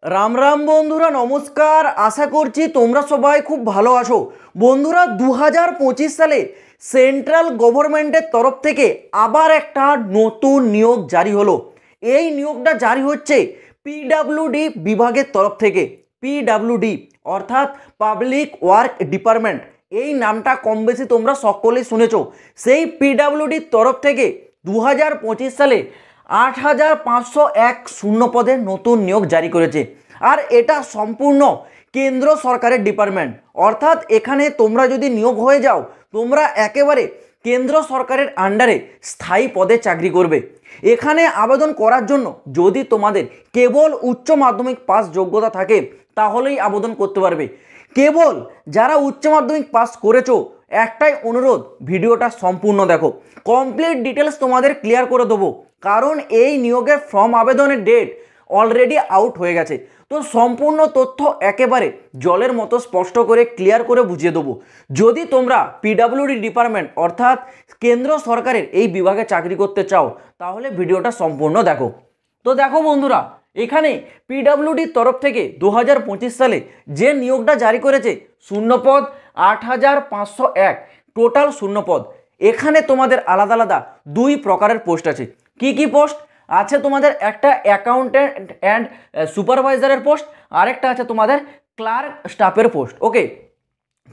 রাম রাম বন্ধুরা, নমস্কার। আশা করছি তোমরা সবাই খুব ভালো আছো। বন্ধুরা, 2025 সালে সেন্ট্রাল গভর্নমেন্টের তরফ থেকে আবার একটা নতুন নিয়োগ জারি হলো। এই নিয়োগটা জারি হচ্ছে পিডাব্লিউডি বিভাগের তরফ থেকে। পিডাব্লিউডি অর্থাৎ পাবলিক ওয়ার্ক ডিপার্টমেন্ট, এই নামটা কম বেশি তোমরা সকলেই শুনেছ। সেই পিডাব্লিউডির তরফ থেকে 2025 সালে 8,501 শূন্য পদের নতুন নিয়োগ জারি করেছে। আর এটা সম্পূর্ণ কেন্দ্র সরকারের ডিপার্টমেন্ট, অর্থাৎ এখানে তোমরা যদি নিয়োগ হয়ে যাও, তোমরা একেবারে কেন্দ্র সরকারের আন্ডারে স্থায়ী পদে চাকরি করবে। এখানে আবেদন করার জন্য যদি তোমাদের কেবল উচ্চ মাধ্যমিক পাস যোগ্যতা থাকে তাহলেই আবেদন করতে পারবে। কেবল যারা উচ্চ মাধ্যমিক পাস করেছো, একটাই অনুরোধ, ভিডিওটা সম্পূর্ণ দেখো। কমপ্লিট ডিটেলস তোমাদের ক্লিয়ার করে দেবো, কারণ এই নিয়োগের ফর্ম আবেদনের ডেট অলরেডি আউট হয়ে গেছে। তো সম্পূর্ণ তথ্য একেবারে জলের মতো স্পষ্ট করে ক্লিয়ার করে বুঝিয়ে দেবো। যদি তোমরা পিডাব্লিউডি ডিপার্টমেন্ট অর্থাৎ কেন্দ্র সরকারের এই বিভাগে চাকরি করতে চাও তাহলে ভিডিওটা সম্পূর্ণ দেখো। তো দেখো বন্ধুরা, এখানে পিডাব্লিউডির তরফ থেকে 2025 সালে যে নিয়োগটা জারি করেছে, শূন্যপদ 8,501 টোটাল শূন্যপদ। এখানে তোমাদের আলাদা আলাদা দুই প্রকারের পোস্ট আছে। কি কি পোস্ট আছে? তোমাদের একটা অ্যাকাউন্ট্যান্ট অ্যান্ড সুপারভাইজারের পোস্ট, আরেকটা আছে তোমাদের ক্লার্ক স্টাফের পোস্ট। ওকে,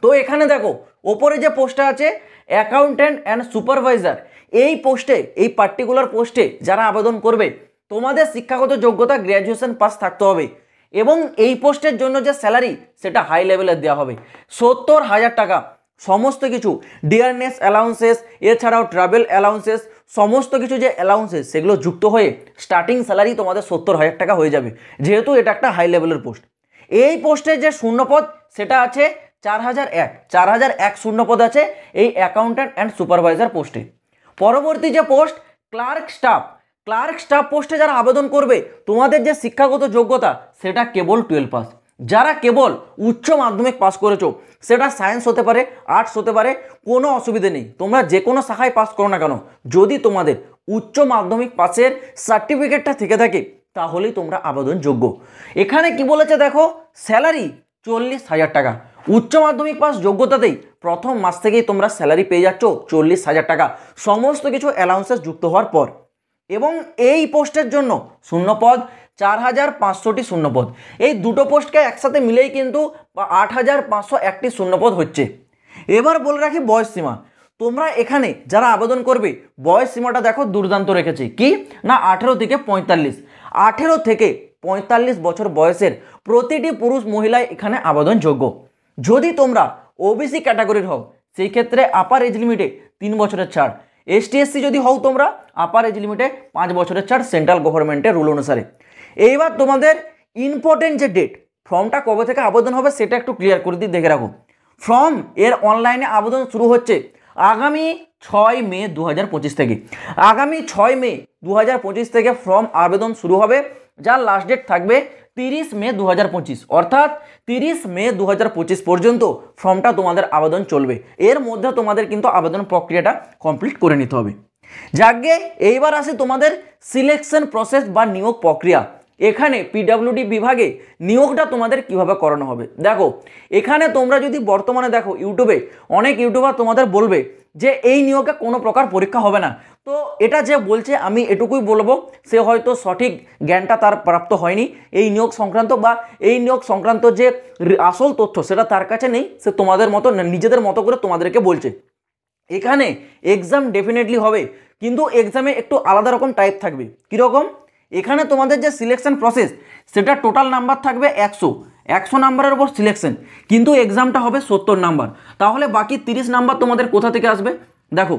তো এখানে দেখো ওপরে যে পোস্টটা আছে অ্যাকাউন্ট্যান্ট অ্যান্ড সুপারভাইজার, এই পোস্টে, এই পার্টিকুলার পোস্টে যারা আবেদন করবে তোমাদের শিক্ষাগত যোগ্যতা গ্র্যাজুয়েশন পাস থাকতে হবে। এবং এই পোস্টের জন্য যে স্যালারি সেটা হাই লেভেলের দেওয়া হবে, 70,000 টাকা। সমস্ত কিছু ডিয়ারনেস অ্যালাউন্সেস, এছাড়াও ট্রাভেল অ্যালাউন্সেস, সমস্ত কিছু যে অ্যালাউন্সেস সেগুলো যুক্ত হয়ে স্টার্টিং স্যালারি তোমাদের 70,000 টাকা হয়ে যাবে, যেহেতু এটা একটা হাই লেভেলের পোস্ট। এই পোস্টের যে শূন্যপদ সেটা আছে 4,001 শূন্যপদ আছে এই অ্যাকাউন্ট্যান্ট অ্যান্ড সুপারভাইজার পোস্টে। পরবর্তী যে post clerk staff, clerk staff পোস্টে যারা আবেদন করবে তোমাদের যে শিক্ষাগত যোগ্যতা সেটা কেবল 12 পাস। যারা কেবল উচ্চ মাধ্যমিক পাস করেছো, সেটা সায়েন্স হতে পারে, আর্টস হতে পারে, কোনো অসুবিধে নেই, তোমরা যে কোনো শাখায় পাস করো না কেন, যদি তোমাদের উচ্চ মাধ্যমিক পাসের সার্টিফিকেটটা থেকে থাকে তাহলেই তোমরা আবেদন যোগ্য। এখানে কি বলেছে দেখো, স্যালারি 40,000 টাকা। উচ্চ মাধ্যমিক পাস যোগ্যতাতেই প্রথম মাস থেকেই তোমরা স্যালারি পেয়ে যাচ্ছ 40,000 টাকা, সমস্ত কিছু অ্যালাউন্সেস যুক্ত হওয়ার পর। এবং এই পোস্টের জন্য শূন্যপদ 4,500টি শূন্যপদ। এই দুটো পোস্টকে একসাথে মিলেই কিন্তু 8,501টি শূন্যপদ হচ্ছে। এবার বলে রাখি বয়স সীমা। তোমরা এখানে যারা আবেদন করবে বয়স সীমাটা দেখো দুর্দান্ত রেখেছে, কি না 18 থেকে 45। 18 থেকে 45 বছর বয়সের প্রতিটি পুরুষ মহিলা এখানে আবেদনযোগ্য। যদি তোমরা ওবিসি ক্যাটাগরির হও সেই ক্ষেত্রে আপার এজ লিমিটে 3 বছরের ছাড়। এসটি এসসি যদি হও তোমরা আপার এজ লিমিটে 5 বছরের ছাড় সেন্ট্রাল গভর্নমেন্টের রুল অনুসারে। এইবার তোমাদের ইম্পর্টেন্ট যে ডেট, ফর্মটা কবে থেকে আবেদন হবে সেটা একটু ক্লিয়ার করে দিই, দেখে রাখো। ফর্ম এর অনলাইনে আবেদন শুরু হচ্ছে আগামী 6 মে 2025 থেকে। আগামী 6 মে 2025 থেকে ফর্ম আবেদন শুরু হবে, যার লাস্ট ডেট থাকবে 30 মে 2025। অর্থাৎ 30 মে 2025 পর্যন্ত ফর্মটা তোমাদের আবেদন চলবে। এর মধ্যে তোমাদের কিন্তু আবেদন প্রক্রিয়াটা কমপ্লিট করে নিতে হবে। যাকে এইবার আসে তোমাদের সিলেকশন প্রসেস বা নিয়োগ প্রক্রিয়া। এখানে পিডাব্লিউডি বিভাগে নিয়োগটা তোমাদের কিভাবে করানো হবে দেখো। এখানে তোমরা যদি বর্তমানে দেখো ইউটিউবে অনেক ইউটিউবার তোমাদের বলবে যে এই নিয়োগে কোনো প্রকার পরীক্ষা হবে না। তো এটা যে বলছে আমি এটুকুই বলবো, সে হয়তো সঠিক জ্ঞানটা তার প্রাপ্ত হয়নি এই নিয়োগ সংক্রান্ত, বা এই নিয়োগ সংক্রান্ত যে আসল তথ্য সেটা তার কাছে নেই, সে তোমাদের মতো নিজেদের মতো করে তোমাদেরকে বলছে। এখানে এক্সাম ডেফিনেটলি হবে, কিন্তু এক্সামে একটু আলাদা রকম টাইপ থাকবে। কীরকম? এখানে তোমাদের যে সিলেকশন প্রসেস সেটা টোটাল নাম্বার থাকবে 100 নাম্বারের উপর সিলেকশন, কিন্তু এক্সামটা হবে 70 নাম্বার। তাহলে বাকি 30 নাম্বার তোমাদের কোথা থেকে আসবে দেখো।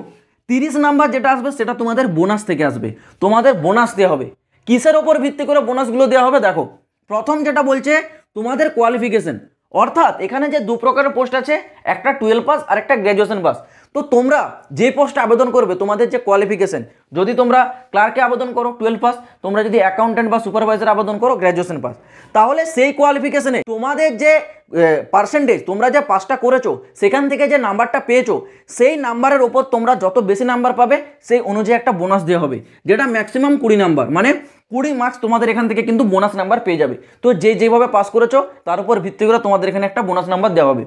30 নাম্বার যেটা আসবে সেটা তোমাদের বোনাস থেকে আসবে। তোমাদের বোনাস দেওয়া হবে। কিসের ওপর ভিত্তি করে বোনাসগুলো দেওয়া হবে দেখো। প্রথম যেটা বলছে তোমাদের কোয়ালিফিকেশন, অর্থাৎ এখানে যে দু প্রকারের পোস্ট আছে, একটা 12 পাস আর একটা গ্র্যাজুয়েশন পাস। তো তোমরা যে পোস্টে আবেদন করবে তোমাদের যে কোয়ালিফিকেশন, যদি তোমরা ক্লার্কে আবেদন করো 12 পাস, তোমরা যদি অ্যাকাউন্ট্যান্ট বা সুপারভাইজার আবেদন করো গ্র্যাজুয়েশন পাস, তাহলে সেই কোয়ালিফিকেশনে তোমাদের যে পার্সেন্টেজ, তোমরা যে পাসটা করেছো সেখান থেকে যে নাম্বারটা পেয়েছো, সেই নাম্বারের ওপর তোমরা যত বেশি নাম্বার পাবে সেই অনুযায়ী একটা বোনাস দেওয়া হবে, যেটা ম্যাক্সিমাম 20 নাম্বার, মানে 20 মার্কস তোমাদের এখান থেকে কিন্তু বোনাস নাম্বার পেয়ে যাবে। তো যেভাবে পাস করেছো তার উপর ভিত্তি করে তোমাদের এখানে একটা বোনাস নাম্বার দেওয়া হবে।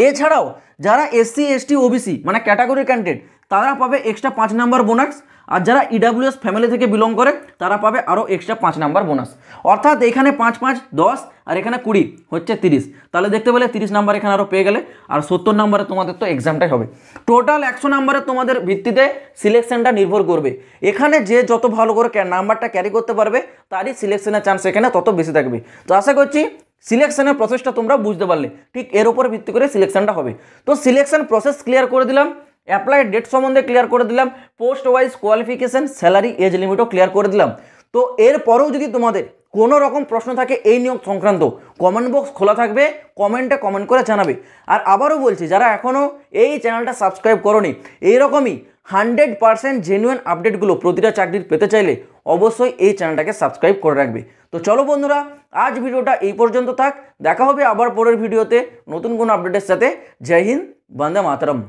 এছাড়াও যারা SC ST OBC মানে ক্যাটাগরি ক্যান্ডিডেট তারা পাবে এক্সট্রা 5 নাম্বার বোনাস, আর যারা EWS ফ্যামিলি থেকে বিলং করে তারা পাবে আরও এক্সট্রা 5 নাম্বার বোনাস। অর্থাৎ এখানে 5 5 10 আর এখানে 20 হচ্ছে 30। তাহলে দেখতে পেলে 30 নাম্বার এখানে আরও পেয়ে গেলে, আর 70 নাম্বারে তোমাদের তো এক্সামটাই হবে। টোটাল 100 নাম্বারে তোমাদের ভিত্তিতে সিলেকশনটা নির্ভর করবে। এখানে যে যত ভালো করে নাম্বারটা ক্যারি করতে পারবে তারই সিলেকশনের চান্স এখানে তত বেশি থাকবে। তো আশা করছি সিলেকশনের প্রসেসটা তোমরা বুঝতে পারলে, ঠিক এর উপর ভিত্তি করে সিলেকশনটা হবে। তো সিলেকশন প্রসেস ক্লিয়ার করে দিলাম, অ্যাপ্লাই ডেট সম্বন্ধে ক্লিয়ার করে দিলাম, post wise qualification, salary, age লিমিটও ক্লিয়ার করে দিলাম। তো এরপরেও যদি তোমাদের কোনো রকম প্রশ্ন থাকে এই নিয়োগ সংক্রান্ত, কমেন্ট বক্স খোলা থাকবে, কমেন্টে কমেন্ট করে জানাবে। আর আবারও বলছি, যারা এখনও এই চ্যানেলটা সাবস্ক্রাইব করোনি, এইরকমই 100% জেনুইন আপডেটগুলো প্রতিটা চাকরির পেতে চাইলে অবশ্যই এই চ্যানেলটাকে সাবস্ক্রাইব করে রাখবে। তো চলো বন্ধুরা, আজ ভিডিওটা এই পর্যন্ত থাক। দেখা হবে আবার পরের ভিডিওতে নতুন কোনো আপডেটের সাথে। জয় হিন্দ, বন্দে মাতরম।